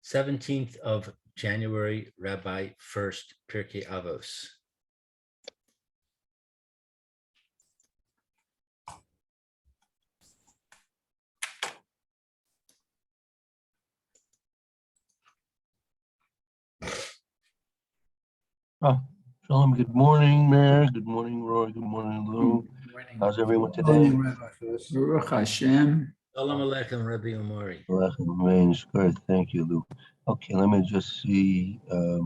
17th of January, Rabbi Furst, Pierke Avos. Oh, Shalom, good morning, Mayor. Good morning, Roy. Good morning, Lou. How's everyone today? Baruch Hashem. Shalom Aleichem, Rabbi Omori. Good. Thank you, Lou. Okay, let me just see, clear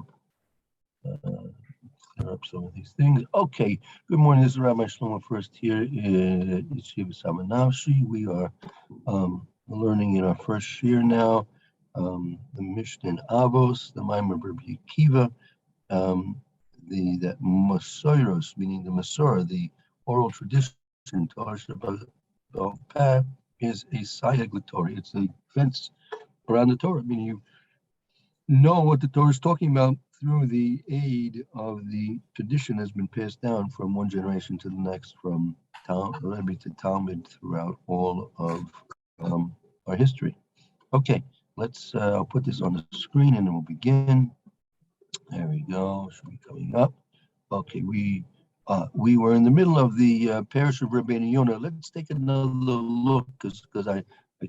up some of these things. Okay, good morning. This is Rabbi Shlomo Furst here at Yeshiva Samanavshi. We are learning in our first year now, the Mishnah in Avos, the Maimon of Rabbi Akiva, the Mesoros, meaning the Mesora, the oral tradition, Torah Shabbat Peh, is a sayaglatori. It's a fence around the Torah, meaning you know what the Torah is talking about through the aid of the tradition has been passed down from one generation to the next, from Rebbe to Talmud throughout all of our history. Okay, let's I'll put this on the screen and then we'll begin. There we go. Should be coming up. Okay, we were in the middle of the parish of Rabbeinu Yonah. Let's take another look because I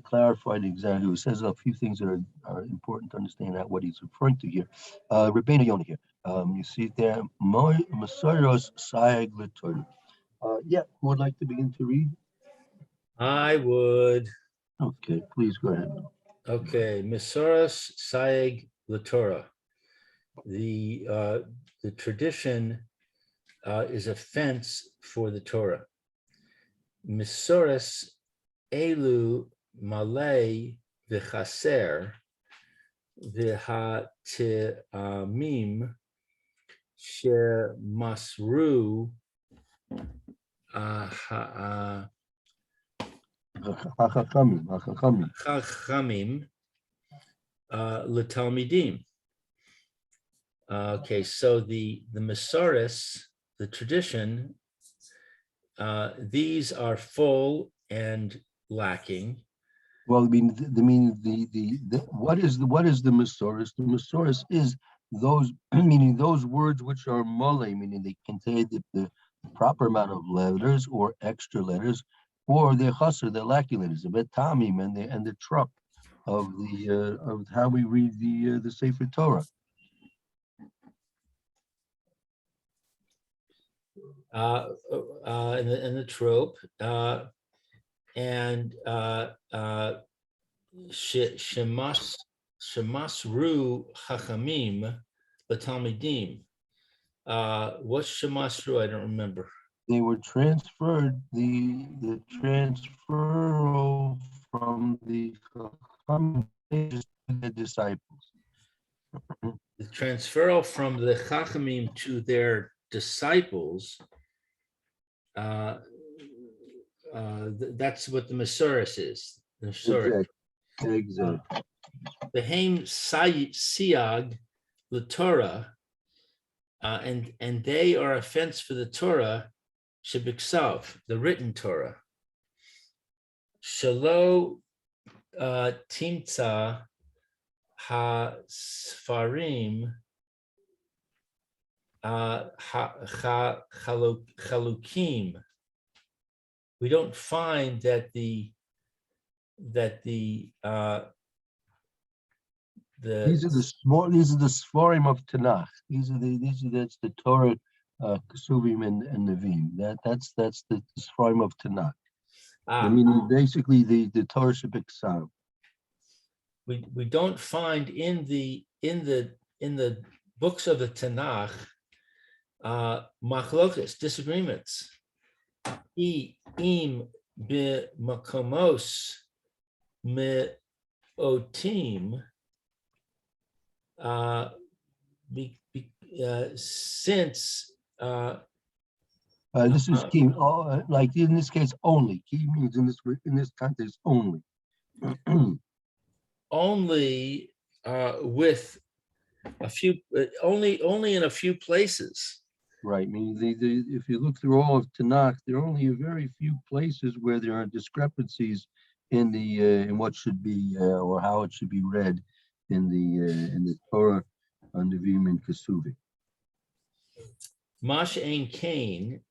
clarified exactly. It says a few things that are important to understand what he's referring to here. Rabbeinu Yonah here. You see it there. Mesoros Sayag L'Torah. Yeah, who would like to begin to read? I would. Okay, please go ahead. Okay, Mesoras Sayeg L'Torah. The tradition is a fence for the Torah. Mesoras Elu Malay V'Chaser V'Hate'amim Shemasru Chachamim L'Talmidim. Okay, so the Mesoras, the tradition, these are full and lacking. Well, I mean, what is the Mesoras? The Mesoras is those, meaning those words which are mole, meaning they contain the proper amount of letters or extra letters, or they're chaser, they're lacking letters, the betamim and the truck of the of how we read the Sefer Torah. In the trope, and shemasru hachamim l'talmidim. What's shemasru? I don't remember. They were transferred, the transfer from the chachamim to the disciples. The transferal from the chachamim to their disciples. That's what the Mesoras is. The Mesoras. Exactly. The Haim Siag, the Torah, and they are a fence for the Torah, Shebiksav, the written Torah. Shalo Timtza Ha Sfarim Chalukim. We don't find that the these are the Sfarim of Tanakh. That's the Torah, Kesuvim and Nevim. That's the Sfarim of Tanakh. I mean, basically the Torah Shebiksav. We don't find in the books of the Tanakh machlokas, disagreements. Im be makomos me otim, since this is key. Like in this case, only key means in this context only. Only with a few, only in a few places. Right. I mean, if you look through all of Tanakh, there are only a very few places where there are discrepancies in what should be or how it should be read. in the Torah on Nevi'im and Kesuvim. Mash Ein Kain,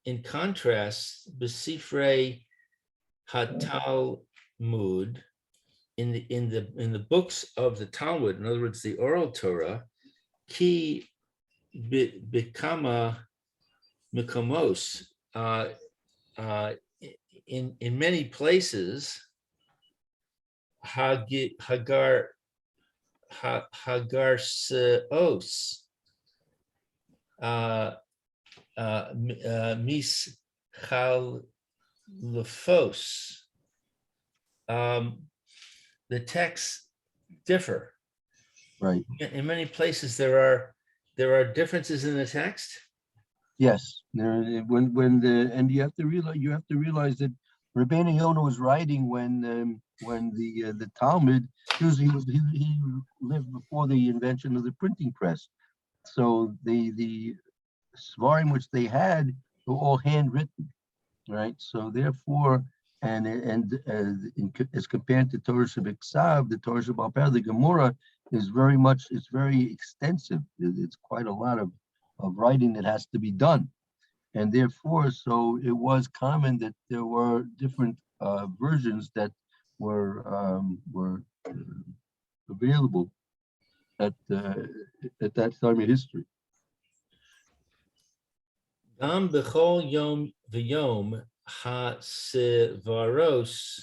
in contrast, Besifrei HaTalmud, in the books of the Talmud, in other words, the oral Torah, Ki Bikama Mikomos, in many places, Hagar Seos, Mis Chalefos. The texts differ. Right. In many places, there are differences in the text. Yes. And you have to realize that Rabbeinu Yonah was writing when the Talmud, he lived before the invention of the printing press. So the svarim which they had were all handwritten, right? So therefore, as compared to Torah Shebiksav, the Torah Shebal Peh, the Gemara is it's very extensive. It's quite a lot of writing that has to be done, and therefore, so it was common that there were different versions that were available at that time in history. Gam b'chol yom v'yom ha-sevaros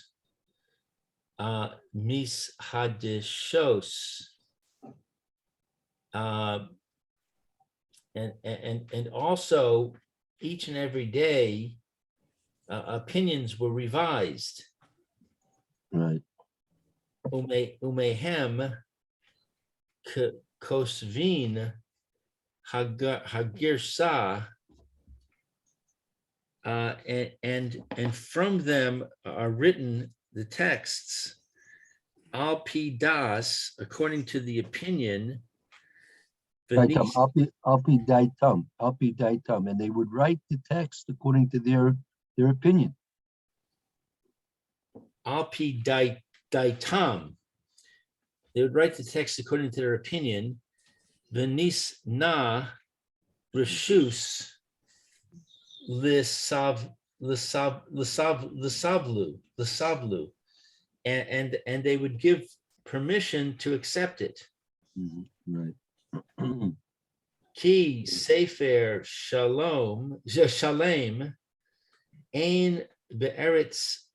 mis hadishos, and also each and every day opinions were revised. Right. Umehem kosvin hagirsa, and from them are written the texts al pi das, according to the opinion. Daitam, Alpi Daitam, and they would write the text according to their opinion. Al pi daitam, they would write the text according to their opinion. Venis na reshus l'savlu, and they would give permission to accept it. Right. Ki sefer shalom shalem ein be'eretz,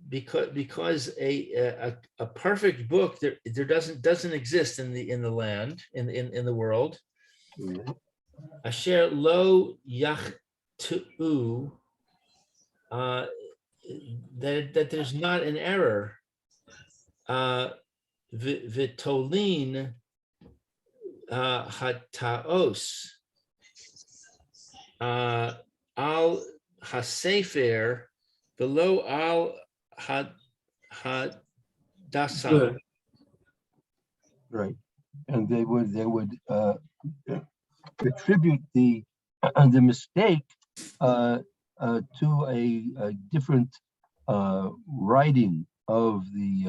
because a perfect book there doesn't exist in the land, in the world. Asher lo yachtu, that there's not an error. Vitolin hataos al hasefer below al hadasam. Right, and they would attribute the mistake to a different writing of the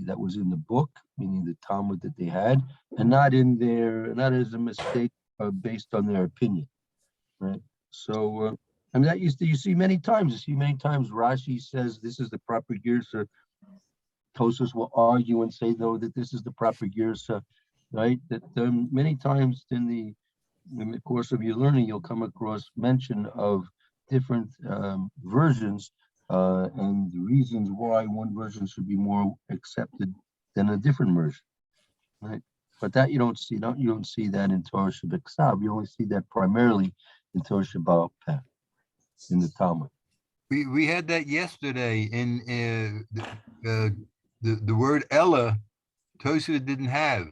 that was in the book, meaning the Talmud that they had, and not as a mistake based on their opinion, right? So I mean, that you see many times. Rashi says this is the proper girsa. Tosfos will argue and say no, that this is the proper girsa, right? That many times in the course of your learning, you'll come across mention of different versions and the reasons why one version should be more accepted than a different version, right? But that you don't see that in Torah Shebiksav. You only see that primarily in Torah Shebal Peh, in the Talmud. We had that yesterday in the word Ella. Tosfos didn't have.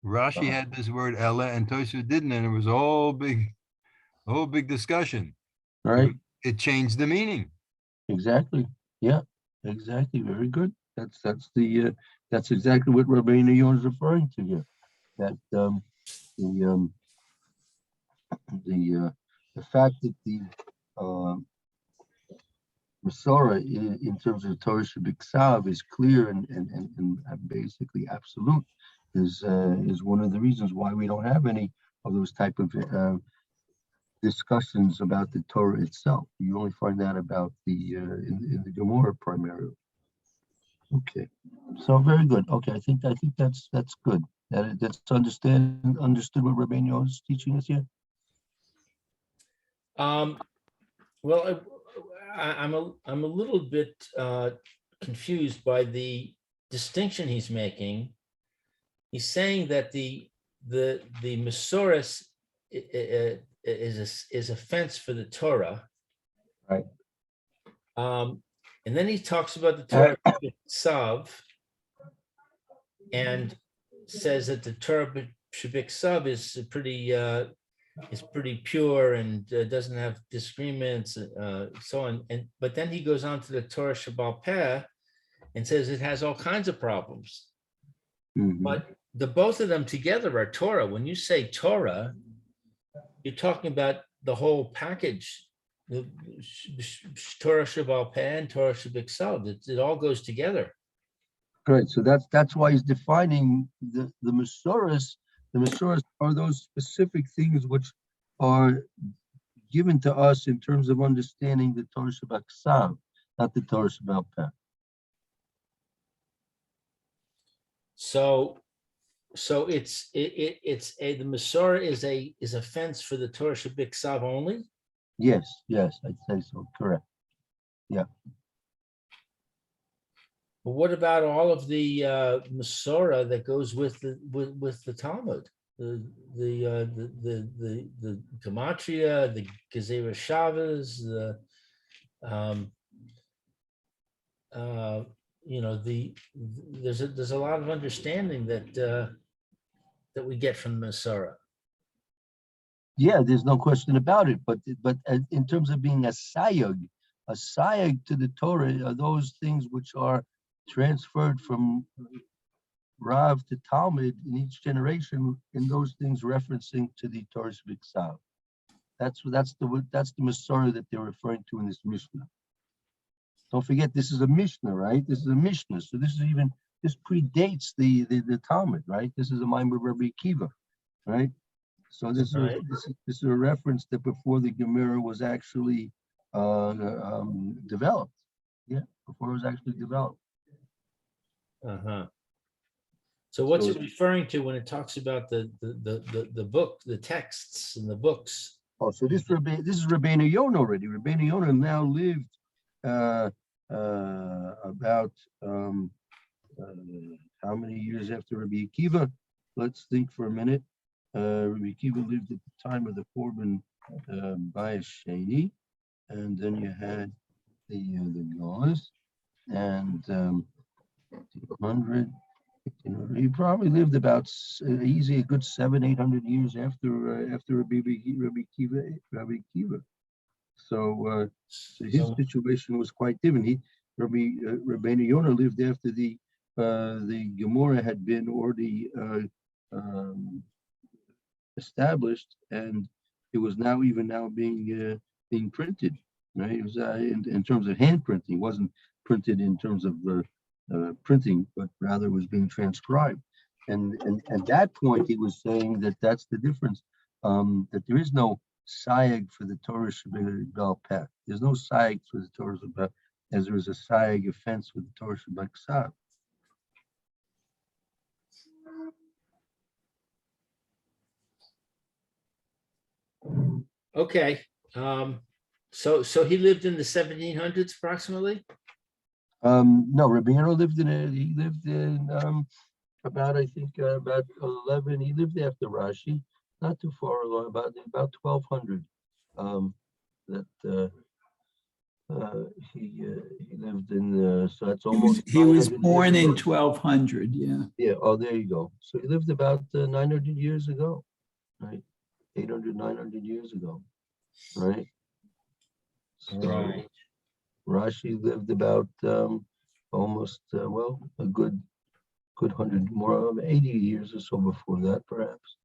Rashi had this word Ella, and Tosfos didn't, and it was a whole big discussion. Right. It changed the meaning. Exactly. Yeah. Exactly. Very good. That's exactly what Rabbeinu Yonah is referring to here. That the fact that Mesora in terms of Torah Shabbat is clear and basically absolute is one of the reasons why we don't have any of those type of discussions about the Torah itself. You only find that about the in the Gemara primarily. Okay, so very good. Okay, I think that's good. That's understood what Rabbeinu is teaching us here. Well, I'm a little bit confused by the distinction he's making. He's saying that the Mesora is a fence for the Torah, Right. And then he talks about the Torah Shabbat and says that the Torah Shabbat is pretty pure and doesn't have disagreements, so on. But then he goes on to the Torah Shabbal Peh and says it has all kinds of problems. Mhm. But the both of them together are Torah. When you say Torah, you're talking about the whole package. The Torah Shabbal Peh and Torah Shabbat. It all goes together. Great. So that's why he's defining the Mesoras. The Mesoras are those specific things which are given to us in terms of understanding the Torah Shabbat Ksav, not the Torah Shabbat Peh. So it's the Mesora is a fence for the Torah Shabbat only. Yes, I'd say so. Correct. Yeah. But what about all of the Mesora that goes with the Talmud, the Gematria, the Gezerah Shavas, there's a lot of understanding that we get from Mesora. Yeah, there's no question about it. But in terms of being a sayag to the Torah are those things which are transferred from Rav to Talmud in each generation, in those things referencing to the Torah Shabbat. That's the Mesora that they're referring to in this Mishnah. Don't forget, this is a Mishnah, right? This is a Mishnah, so this predates the Talmud, right? This is a Maimon of Rabbi Akiva, right? So this is a reference that before the Gemara was actually developed. Yeah, before it was actually developed. So what's it referring to when it talks about the book, the texts and the books? Oh, so this is Rabbeinu Yonah already. Rabbeinu Yonah now lived about how many years after Rabbi Akiva? Let's think for a minute. Rabbi Akiva lived at the time of the Korban Bayis Sheni, and then you had the Gauls, and 100. He probably lived about a good 700-800 years after Rabbi Akiva. So his situation was quite different. Rabbeinu Yonah lived after the Gemara had been already established, and it was now being printed. Right? It was in terms of hand printing. It wasn't printed in terms of printing, but rather was being transcribed. And at that point, he was saying that that's the difference. That there is no sayag for the Torah Shabbat Peh. There's no sayag for the Torah Shabbat, as there is a sayag offense for the Torah Shabbat Ksav. Okay. So he lived in the 1700s approximately? No, Rabbi Yonah lived in about 11. He lived after Rashi, not too far along, about 1200. He lived in so that's almost. He was born in 1200. Yeah. Yeah. Oh, there you go. So he lived about 900 years ago, right? 800, 900 years ago, right? So Right. Rashi lived about almost a good 100 more, 80 years or so before that, perhaps.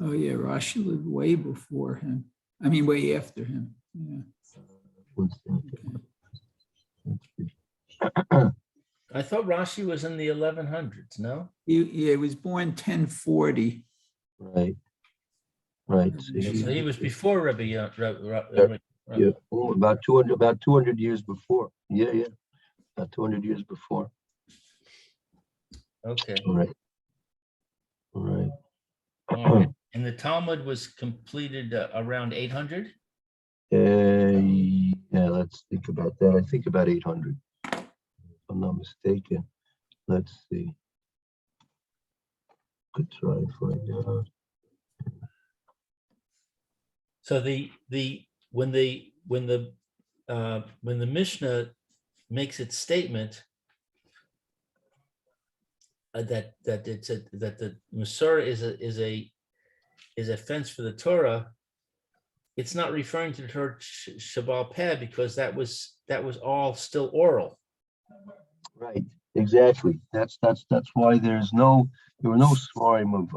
Oh, yeah, Rashi lived way before him. I mean, way after him. Yeah. One second. I thought Rashi was in the 1100s, no? He was born 1040. Right. Right. So he was before Rabbi. Yeah, oh, about 200 years before. Yeah, yeah. About 200 years before. Okay. All right. All right. All right. And the Talmud was completed around 800? Yeah, let's think about that. I think about 800. If I'm not mistaken. Let's see. Could try and find out. So when the Mishnah makes its statement that the Mesora is a fence for the Torah, it's not referring to the Torah Shabbal Peh because that was all still oral. Right. Exactly. That's why there were no swarm of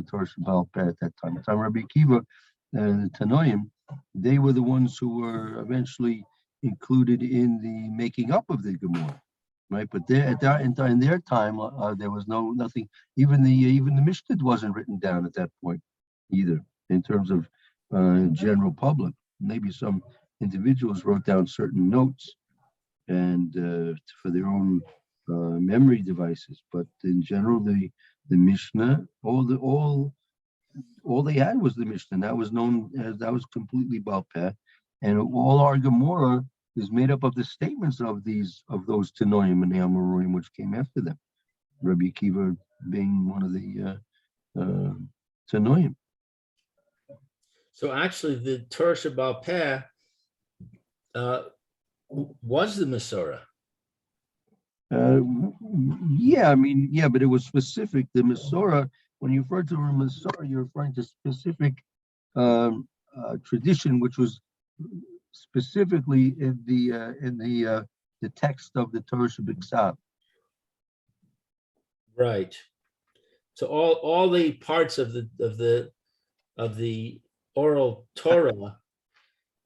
Torah Shabbal Peh at that time. At the time Rabbi Akiva, the Tanoim, they were the ones who were eventually included in the making up of the Gemara, right? But in their time, there was nothing. Even the Mishnah wasn't written down at that point either, in terms of general public. Maybe some individuals wrote down certain notes and for their own memory devices, but in general, the Mishnah, all they had was the Mishnah. That was known as, that was completely Baal Peh, and all our Gemara is made up of the statements of those Tanoim and the Amorim which came after them. Rabbi Akiva being one of the Tanoim. So actually, the Torah Shabbal Peh was the Mesora. Yeah, I mean, yeah, but it was specific. The Mesora, when you refer to a Mesora, you're referring to specific tradition, which was specifically in the text of the Torah Shabbat. Right. So all the parts of the oral Torah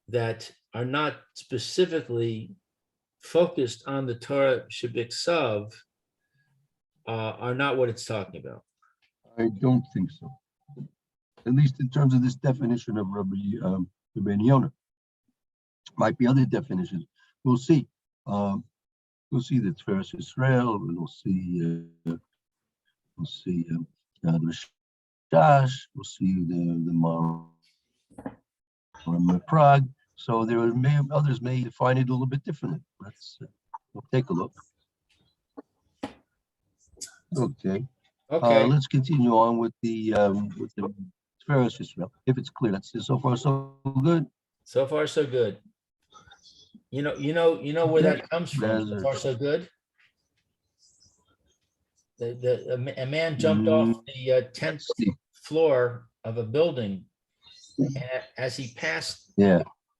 that are not specifically focused on the Torah Shabbat are not what it's talking about. I don't think so. At least in terms of this definition of Rabbi Yonah. Might be other definitions. We'll see. We'll see the Tveres Israel. We'll see the Shash. We'll see the Maram Prague. So others may define it a little bit differently. We'll take a look. Okay. Okay. Let's continue on with the Tveres Israel. If it's clear, that's so far so good. So far so good. You know where that comes from. So far so good. A man jumped off the 10th floor of a building, and as he passed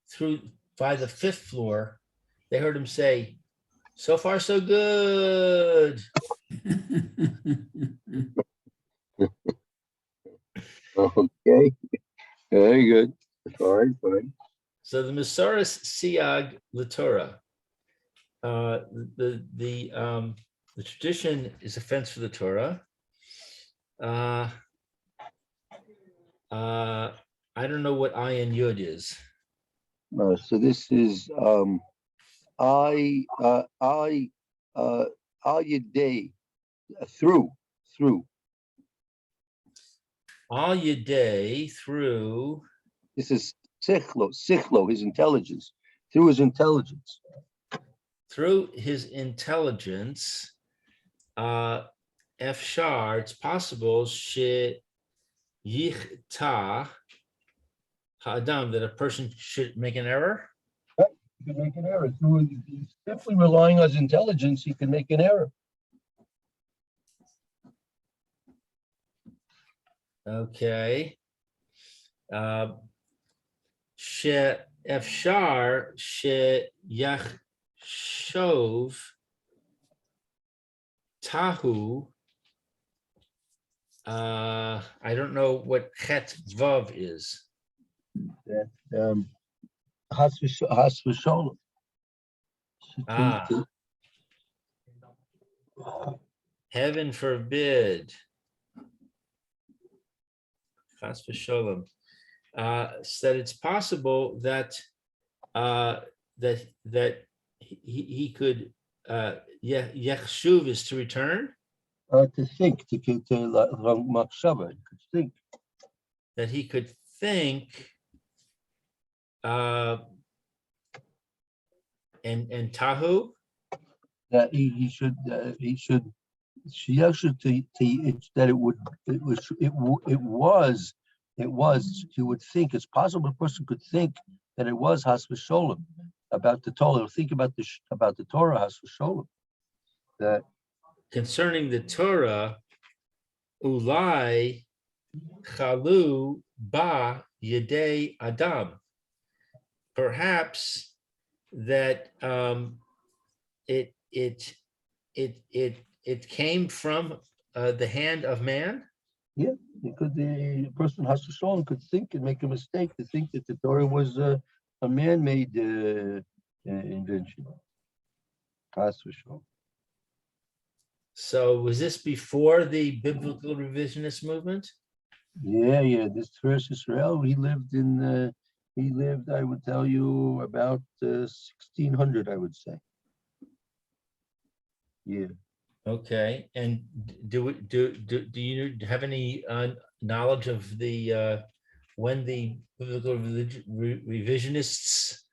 through by the 5th floor, they heard him say, "So far so good." Okay, very good. Fine. So the Mesoras Siag L'Torah, the tradition is a fence for the Torah. I don't know what Ayin Yud is. So this is Al-Yaday, through. Al Yaday, through. This is Sichlo, his intelligence, through his intelligence. Through his intelligence, Efshar, it's possible, She Yichta Ha'adam, that a person should make an error. Right. He can make an error. Through simply relying on his intelligence, he can make an error. Okay. She Efshar She Yachshov Tahu. I don't know what Chet Vav is. That Has v'sholem. Ah. Heaven forbid. Chas v'sholem. So that it's possible that he could yechshuv is to return, To think, to machshava, could think. that he could think and tahu. That he should she actually that it was you would think it's possible a person could think that it was has v'sholem about the Torah. Think about the Torah has v'sholem. That Concerning the Torah, ulai chalu ba yedei adam. Perhaps that it came from the hand of man. yeah, because the person has v'sholem could think and make a mistake to think that the Torah was a man-made invention. Has v'sholem. So was this before the biblical revisionist movement? Yeah. This first Israel, he lived, I would tell you, about 1600, I would say. Yeah. Okay, and do you have any knowledge of the when the biblical revisionists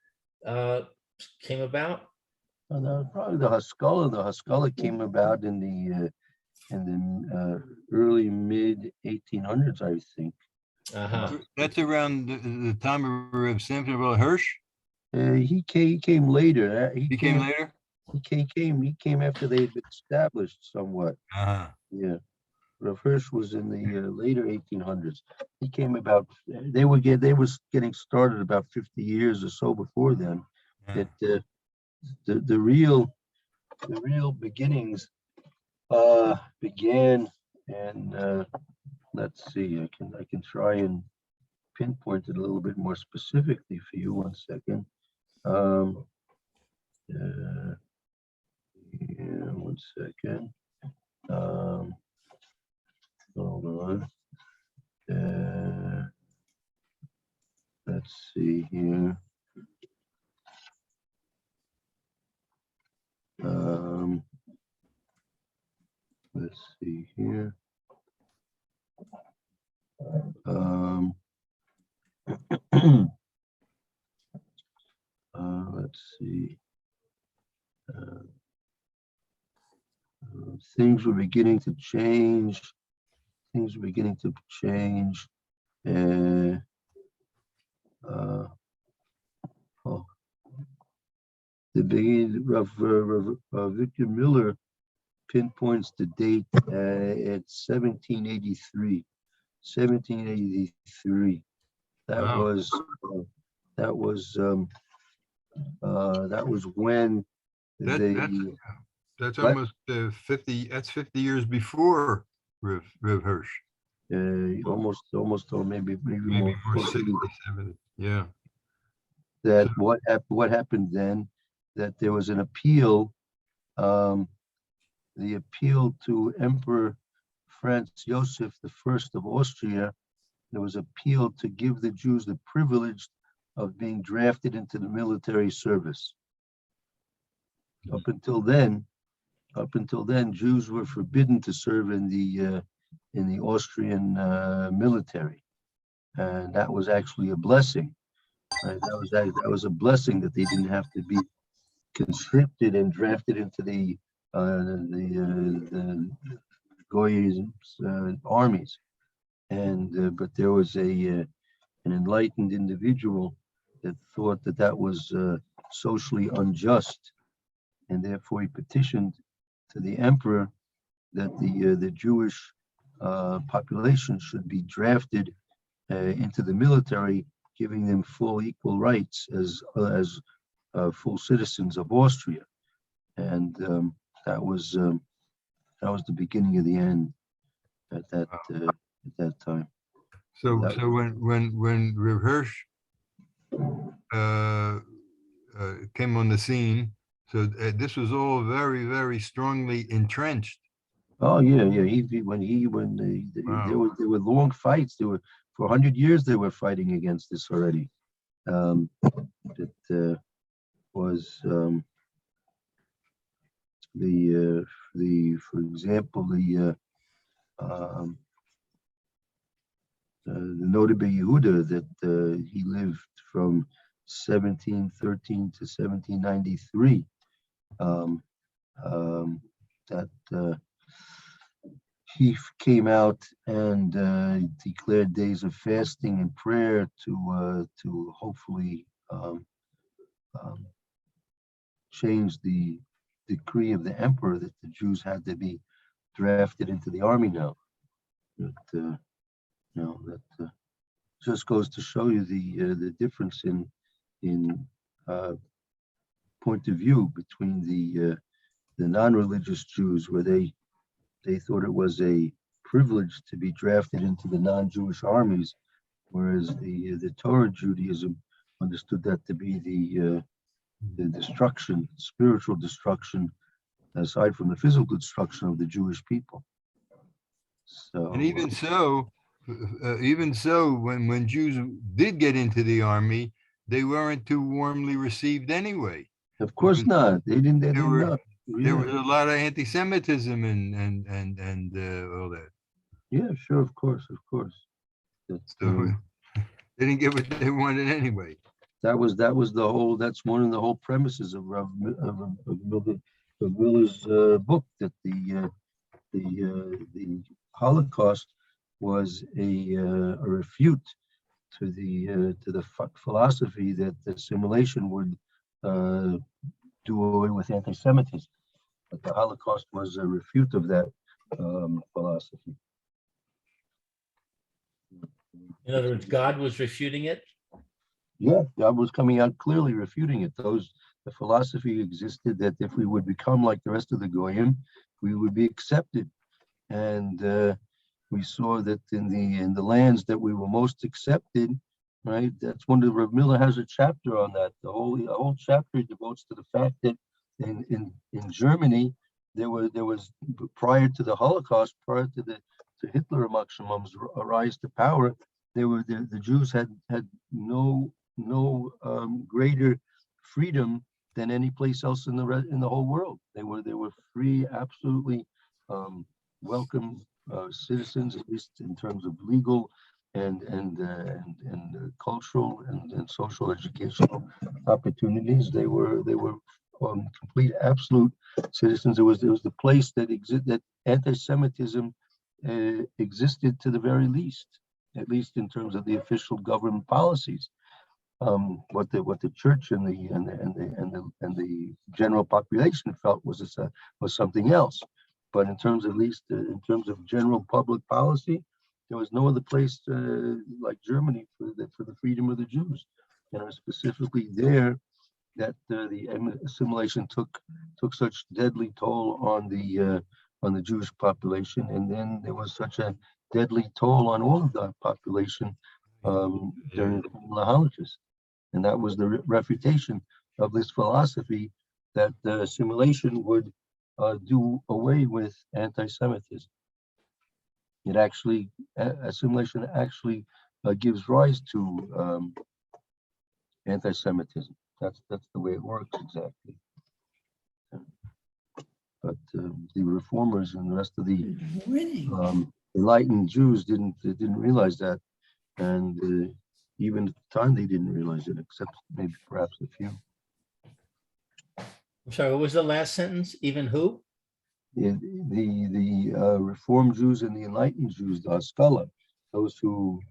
came about? And probably the Haskalah. The Haskalah came about in the early mid 1800s, I think. That's around the time of Reb Samson Bar Hirsch. He came later. He came later. He came after they had been established somewhat. Yeah. Rav Hirsch was in the later 1800s. He came about. They was getting started about 50 years or so before then. That the real beginnings began, and let's see. I can try and pinpoint it a little bit more specifically for you. 1 second. Yeah, 1 second. Hold on. Let's see here. Let's see here. Let's see. Things were beginning to change. The beginning of Victor Miller pinpoints the date at 1783. 1783. That was when That's almost 50. That's 50 years before Rev Hirsch. Almost, or maybe Maybe more 60, 70. Yeah. That what happened then? That there was an appeal. The appeal to Emperor Franz Joseph I of Austria. There was appeal to give the Jews the privilege of being drafted into the military service. Up until then, Jews were forbidden to serve in the Austrian military, and that was actually a blessing. Right? That was a blessing that they didn't have to be conscripted and drafted into the Goy's armies. And but there was an enlightened individual that thought that was socially unjust, and therefore he petitioned to the emperor that the Jewish population should be drafted into the military, giving them full equal rights as full citizens of Austria. And that was That was the beginning of the end at that time. So, That- so when Rav Hirsch came on the scene, so this was all very, very strongly entrenched. Oh yeah. When Wow. there were long fights. There were for 100 years they were fighting against this already. That was for example the notable Yehuda that he lived from 1713 to 1793. That he came out and declared days of fasting and prayer to hopefully change the decree of the emperor that the Jews had to be drafted into the army now. That that just goes to show you the difference in point of view between the non-religious Jews, where they thought it was a privilege to be drafted into the non-Jewish armies, whereas the Torah Judaism understood that to be the destruction, spiritual destruction, aside from the physical destruction of the Jewish people. So, And even so, when Jews did get into the army, they weren't too warmly received anyway. of course not. They didn't know. There was a lot of anti-Semitism and all that. Yeah, sure, of course. That's, So they didn't get what they wanted anyway. that was the whole. That's one of the whole premises of Miller's book, that the Holocaust was a refute to the philosophy that assimilation would do away with anti-Semitism. But the Holocaust was a refute of that philosophy. In other words, God was refuting it. Yeah, God was coming out clearly refuting it. The philosophy existed that if we would become like the rest of the Goyim, we would be accepted. And we saw that in the lands that we were most accepted, right? That's one of Rav Miller has a chapter on that. The whole chapter devotes to the fact that in Germany there was prior to the Holocaust, prior to Hitler Maximum's rise to power, the Jews had no greater freedom than any place else in the whole world. They were free, absolutely welcome citizens, at least in terms of legal and cultural and social educational opportunities. They were complete absolute citizens. It was the place that anti-Semitism existed to the very least, at least in terms of the official government policies. What the church and the general population felt was something else. But in terms of general public policy, there was no other place like Germany for the freedom of the Jews. And specifically there, that the assimilation took such deadly toll on the Jewish population, and then there was such a deadly toll on all of the population during the Holocaust. And that was the refutation of this philosophy that assimilation would do away with anti-Semitism. Assimilation actually gives rise to anti-Semitism. That's the way it works exactly. But the reformers and the rest of the enlightened Jews didn't realize that, and even at the time they didn't realize it, except maybe perhaps a few. I'm sorry, what was the last sentence? Even who? The Reformed Jews and the enlightened Jews, the Haskalah, those who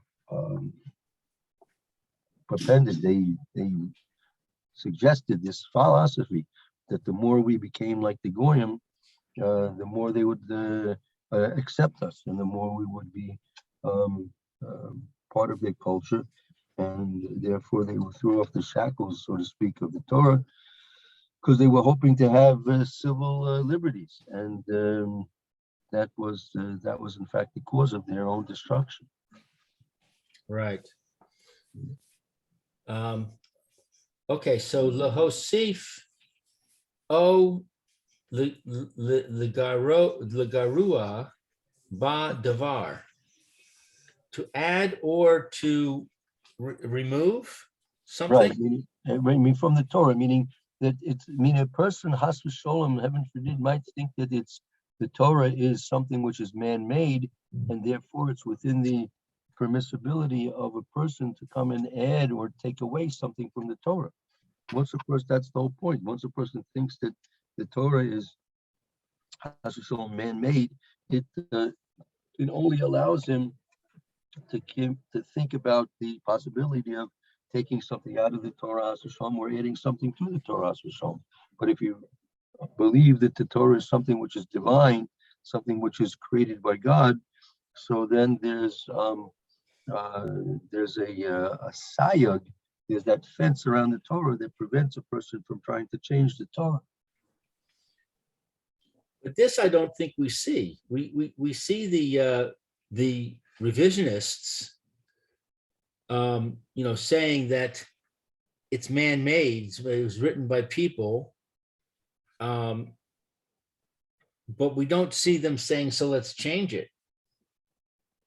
propended, they suggested this philosophy that the more we became like the Goyim, the more they would accept us, and the more we would be part of their culture, and therefore they threw off the shackles, so to speak, of the Torah, because they were hoping to have civil liberties. And that was in fact the cause of their own destruction. Right. Okay, so lahosif o legarua ba davar, to add or to remove something. Right. Meaning from the Torah, meaning that a person, Has v'Sholem, heaven forbid, might think that the Torah is something which is man-made, and therefore it's within the permissibility of a person to come and add or take away something from the Torah. Once a person, that's the whole point. Once a person thinks that the Torah is Has v'Sholem man-made, it only allows him to think about the possibility of taking something out of the Torah Has v'Sholem or adding something to the Torah Has v'Sholem. But if you believe that the Torah is something which is divine, something which is created by God, so then there's a sayag, there's that fence around the Torah that prevents a person from trying to change the Torah. But this I don't think we see. We see the revisionists, saying that it's man-made. It was written by people, but we don't see them saying, "So let's change it."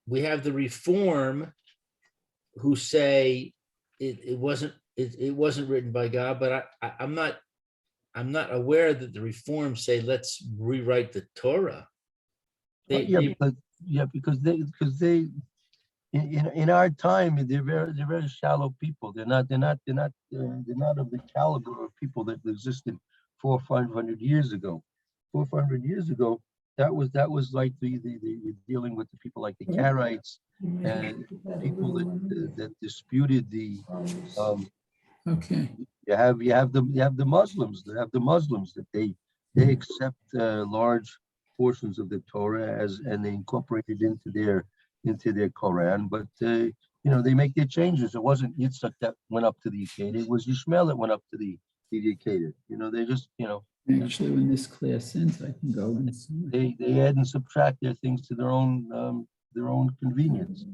We have the Reform who say it wasn't written by God, but I'm not aware that the Reform say let's rewrite the Torah. Because they in our time they're very shallow people. They're not of the caliber of people that existed 400 or 500 years ago. 400 or 500 years ago, that was like the dealing with the people like the Karaites and people that disputed the. Okay. You have the Muslims. They have the Muslims that they accept large portions of the Torah and they incorporate it into their Quran, but they make their changes. It wasn't Yitzhak that went up to the Akkad, it was Yishmael that went up to the Akkad. They just Actually, when this class ends, I can go and see. they add and subtract their things to their own convenience.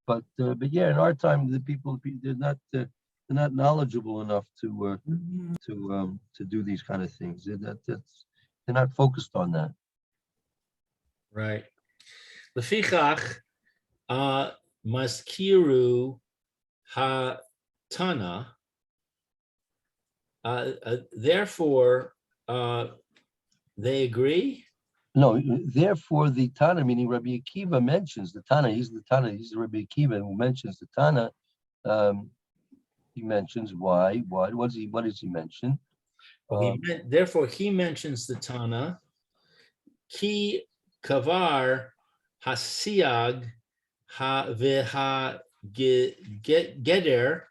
But yeah, in our time, the people they're not knowledgeable enough to do these kind of things. They're not focused on that. Right. Lefichach maskiru ha-tana. Therefore, they agree. No, therefore the Tana, meaning Rabbi Akiva, mentions the Tana. He's the Rabbi Akiva who mentions the Tana. He mentions why. What does he mention? Therefore, he mentions the Tana. Ki kavar hasiag ha veha geder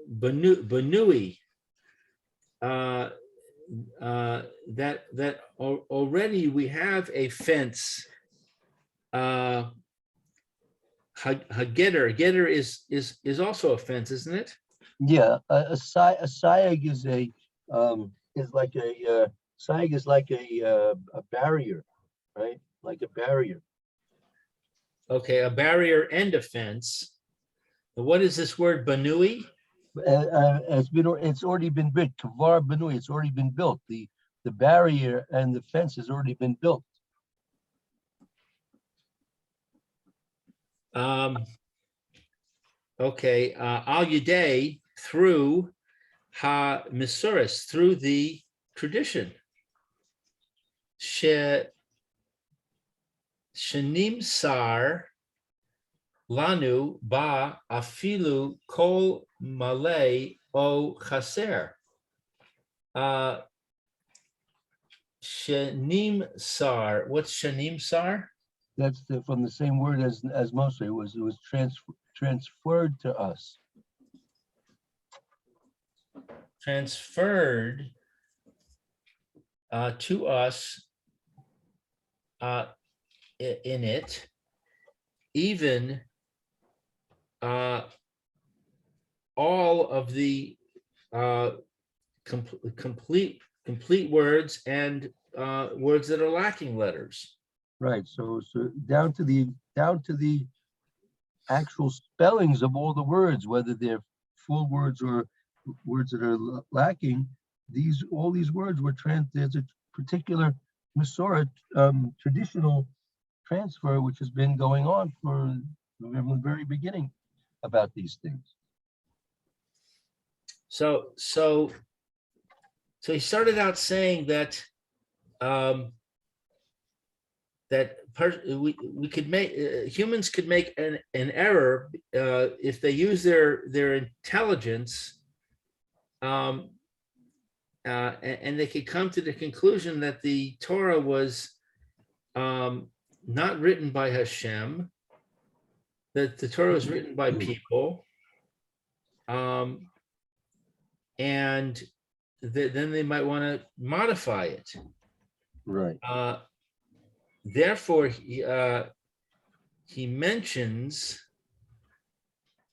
banui. That already we have a fence. Getter is also a fence, isn't it? Yeah, a sayag is like a barrier, right? Like a barrier. Okay, a barrier and a fence. What is this word banui? It's already been built. Kavar banui. It's already been built. The barrier and the fence has already been built. Okay, al yidei, through ha Mesoris, through the tradition. Shenim sar lanu ba afilu kol malay o chaser. Shenim sar. What's shenim sar? That's from the same word as Moshe. It was transferred to us. Transferred to us in it, even all of the complete words and words that are lacking letters. Right. So down to the actual spellings of all the words, whether they're full words or words that are lacking. All these words were there's a particular Mesora traditional transfer which has been going on from the very beginning about these things. So he started out saying that we could make humans could make an error if they use their intelligence, and they could come to the conclusion that the Torah was not written by Hashem, that the Torah was written by people, and then they might want to modify it. Right. Therefore, he mentions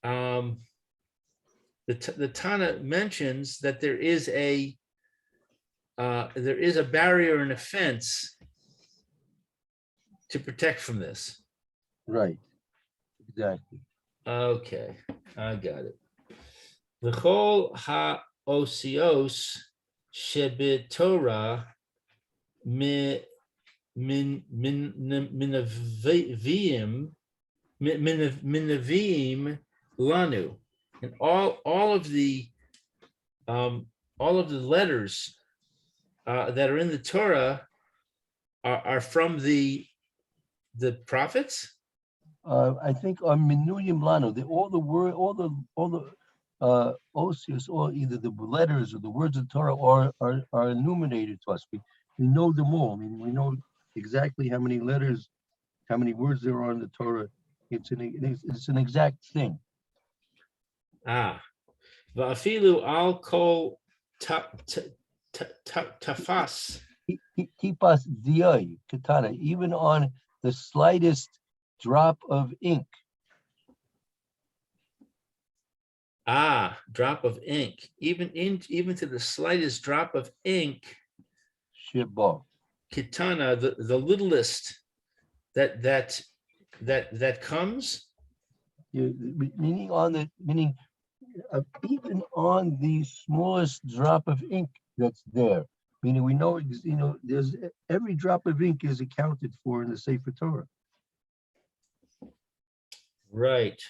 the Tana mentions that there is a barrier and a fence to protect from this. Right. Exactly. Okay, I got it. V'chol ha'osios shebetorah minavim lanu, and all of the letters that are in the Torah are from the prophets. I think on Minuyim Lano, all the osios, or either the letters or the words of Torah are illuminated to us. We know them all. I mean, we know exactly how many letters, how many words there are in the Torah. It's an exact thing. Va'afilu al kol tafas. Tipas diai katana, even on the slightest drop of ink. Drop of ink. Even to the slightest drop of ink. Shibah. Kitana, the littlest that comes. Meaning even on the smallest drop of ink that's there. Meaning we know, there's every drop of ink is accounted for in the Sefer Torah. Right.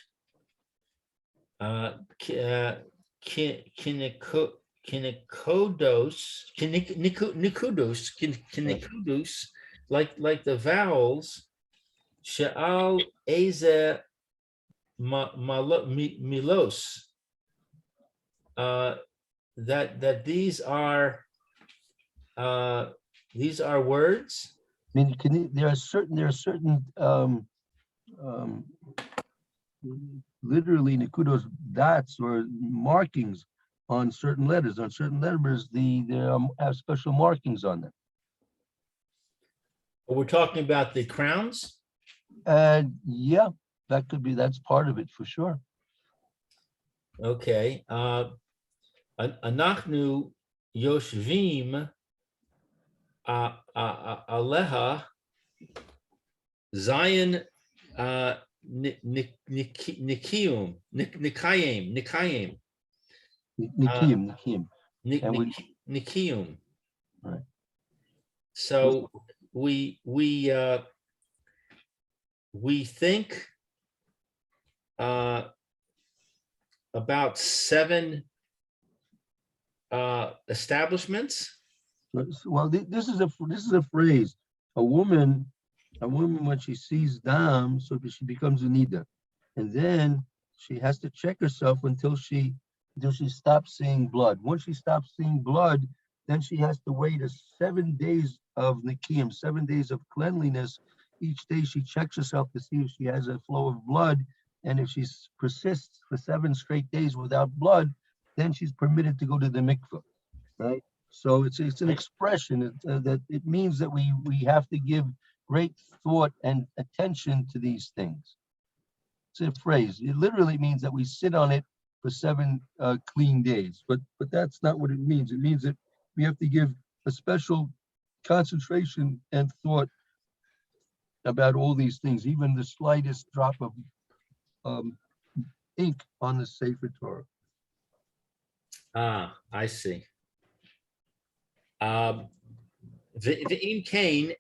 Kinikodos, like the vowels, she'al eze milos, that these are words. I mean, there are certain literally nikudos, dots or markings on certain letters. On certain letters, they have special markings on them. We're talking about the crowns. Yeah, that's part of it for sure. Okay. Anachnu yoshvim aleha Zion Nikayim. Nikiyum. Right. So we think about 7 establishments. Well, this is a phrase. A woman when she sees dam, so she becomes a nida, and then she has to check herself until she stops seeing blood. Once she stops seeing blood, then she has to wait 7 days of nikiyim, 7 days of cleanliness. Each day she checks herself to see if she has a flow of blood, and if she persists for 7 straight days without blood, then she's permitted to go to the mikveh, right? So it's an expression that it means that we have to give great thought and attention to these things. It's a phrase. It literally means that we sit on it for 7 clean days, but that's not what it means. It means that we have to give a special concentration and thought about all these things, even the slightest drop of ink on the Sefer Torah. Ah, I see. Ve'im kain,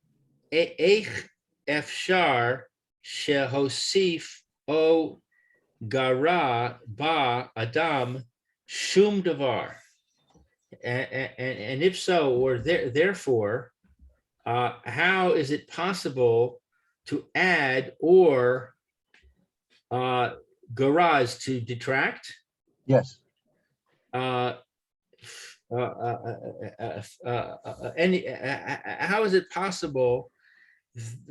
eich efshar shehosif o gara ba adam shum davar. And if so, or therefore, how is it possible to add or garage to detract? Yes. How is it possible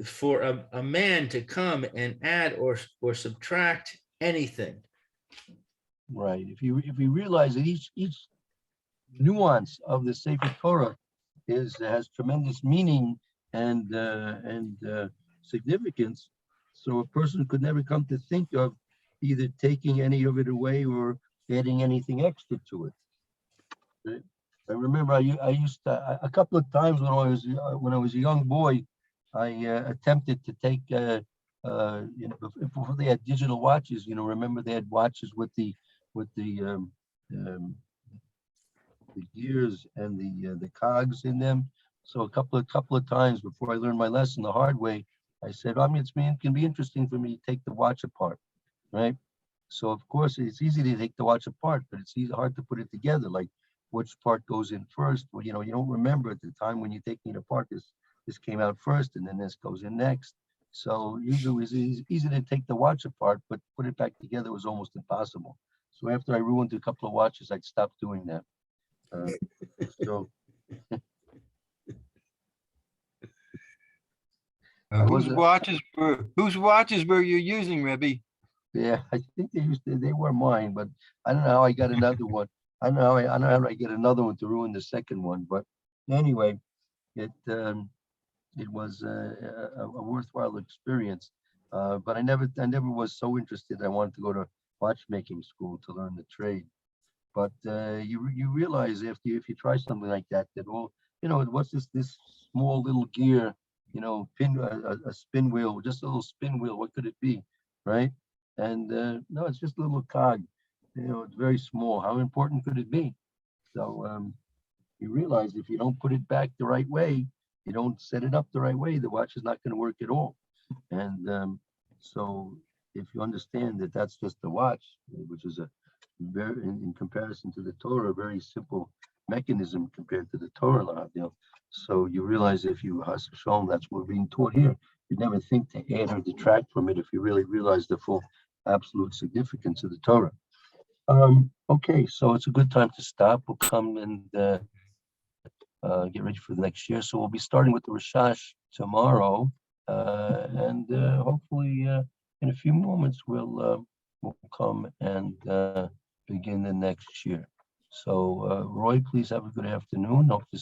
for a man to come and add or subtract anything? Right. If you realize that each nuance of the Sefer Torah has tremendous meaning and significance, so a person could never come to think of either taking any of it away or adding anything extra to it. Right? I remember I used to, a couple of times when I was a young boy, I attempted to take before they had digital watches. Remember they had watches with the gears and the cogs in them. So a couple of times before I learned my lesson the hard way, I said, it can be interesting for me to take the watch apart, right? So of course it's easy to take the watch apart, but it's hard to put it together. Like which part goes in first? Well, you don't remember at the time when you're taking it apart. This came out first, and then this goes in next. So usually it was easy to take the watch apart, but put it back together was almost impossible. So after I ruined a couple of watches, I'd stop doing that. So whose watches were you using, Rebbe? yeah, I think they were mine, but I don't know how I got another one. I don't know how I get another one to ruin the second one. But anyway, it was a worthwhile experience. But I never was so interested. I wanted to go to watchmaking school to learn the trade. But you realize if you try something like that all what's this small little gear, pin a spin wheel, just a little spin wheel. What could it be, right? And no, it's just a little cog. It's very small. How important could it be? So you realize if you don't put it back the right way, you don't set it up the right way, the watch is not going to work at all. And so if you understand that that's just the watch, which is a very, in comparison to the Torah, a very simple mechanism compared to the Torah. So you realize if you has shown that's what we're being taught here, you'd never think to add or detract from it if you really realize the full absolute significance of the Torah. Okay, so it's a good time to stop. We'll come and get ready for the next year. So we'll be starting with the Rishash tomorrow, and hopefully in a few moments we'll come and begin the next year. So Roy, please have a good afternoon. Hope to